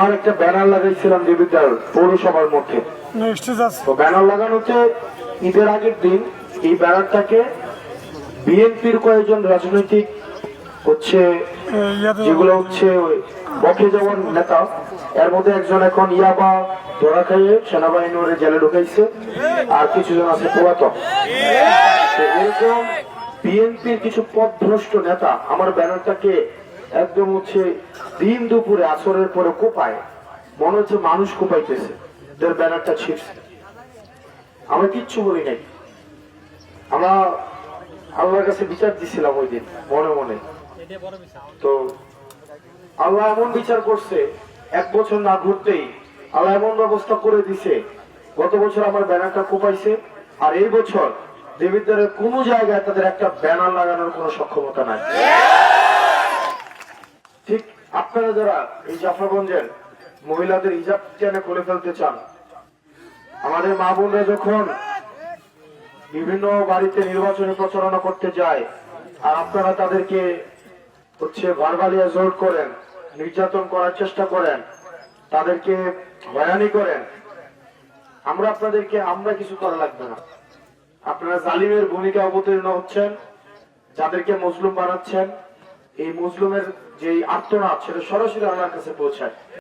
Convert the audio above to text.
আমার একটা ব্যানার লাগাইছিলাম দেবিদ্বার পৌরসভার মধ্যে। তো ব্যানার লাগানোতে ঈদের আগের দিন এই ব্যানারটাকে বিএনপির কয়েকজন রাজনৈতিক হচ্ছে যেগুলো হচ্ছে বকে যাওয়ার নেতা, এর মধ্যে একজন এখন ইয়াবা ধরা খাইয়ে সেনাবাহিনী ওরে জেলে ঢুকাইছে, আর কিছু জন আছে পুরাতন। এরকম বিএনপির কিছু পথভ্রষ্ট নেতা আমার ব্যানারটাকে একদম হচ্ছে দিন দুপুরে আসরের পরে কোপায়, মনে হচ্ছে মানুষ কোপাইতেছে, এদের ব্যানারটা ছিঁড়ছে। আমরা কিচ্ছু বলি নাই, আমরা আল্লাহর কাছে বিচার দিছিলাম ওই দিন মনে মনে। তো আল্লাহ এমন বিচার করছে, 1 বছর না ঘুরতেই আল্লাহ এমন ব্যবস্থা করে দিছে। গত বছর আমার ব্যানারটা কোপাইছে, আর এই বছর দেবিদ্বারের কোন জায়গায় তাদের একটা ব্যানার লাগানোর কোন সক্ষমতা নাই। ঠিক আপনারা যারা এই জাফরগঞ্জের মহিলাদের হিজাব টেনে খুলে ফেলতে চান, আমাদের মা বোনরা যখন বিভিন্ন বাড়িতে নির্বাচনী প্রচারণা করতে যায় আর আপনারা তাদেরকে হচ্ছে ভার্বালি অ্যাসল্ট করেন, নির্যাতন করার চেষ্টা করেন, তাদেরকে হয়রানি করেন, আমরা কিছু করা লাগবে না। আপনারা জালিমের ভূমিকা অবতীর্ণ হচ্ছেন, যাদেরকে মজলুম বানাচ্ছেন। এই মজলুমের যে আর্তনাদ সেটা সরাসরি আল্লাহর কাছে পৌঁছায়।